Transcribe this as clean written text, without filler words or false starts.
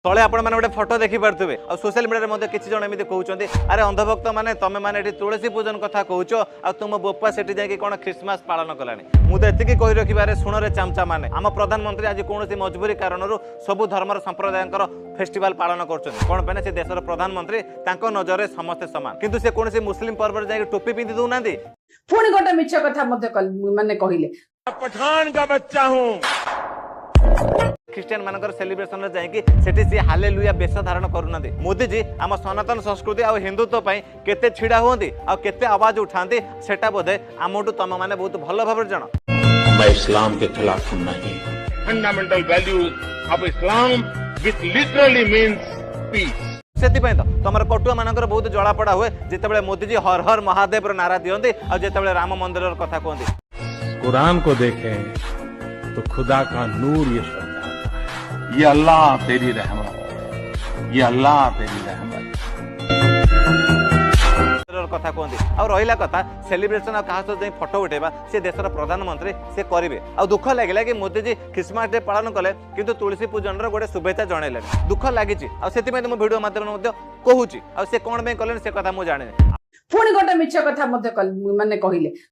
तले आपण मैंने गोटे फोटो देखी पारे और सोशल मीडिया किसी जन एमती कहते अरे अंधभक्त मैंने तुम मैंने तुलसी पूजन कथा कहूच आ तुम बोपा से जाकि कौन ख्रीस्टमास पालन कलानी मुझे एति कही रखिबारे शुणरे चामचा मैंने आम प्रधानमंत्री आज कौन मजबूरी कारण सबू धर्म संप्रदाय फेस्टिवल पालन कर से देशर प्रधानमंत्री नजर समस्ते सामान किंतु से कौन मुस्लिम पर्व जाकि टोपी पिंधि दौना पुणी गोटे मिछ कथा माने कहले पठान का बच्चा हूँ ख्रिस्टियन मानकर सेलिब्रेशन रे जाइकी सेठी सी हालेलुया वेश धारण करूना मोदी जी आम सनातन संस्कृति और हिंदुत्व पई केते छिड़ा होंदी और केते आवाज उठांदी सेटा बोधे आमटू तुम माने बहुत भल भाव जान। मैं इस्लाम के खिलाफ नहीं। Fundamental values of Islam which literally means peace से तुम कटुआ मानकर बहुत जलापड़ा हुए जिते मोदी जी हर हर महादेव नारा दिखती और जिते राम मंदिर कथा कहते कुरान को देखें तो खुदा का नूर ये शब्द ये अल्लाह तेरी रहमत, ये अल्लाह तेरी रहमत कथा कहते और रहा कथा सेलिब्रेशन और क्या सहित फोटो उठेबा से देशर प्रधानमंत्री से करेंगे और दुख लगे कि मोदी जी ख्रीस्टमास डे पालन कले किंतु तुलसी पूजन गोटे शुभेच्छा जनइले दुख लगी और से भिडियो माध्यम कहूँ और से कौन कले से कथा मुझे जाने पुणी गोटे मिछ कथा माने कहले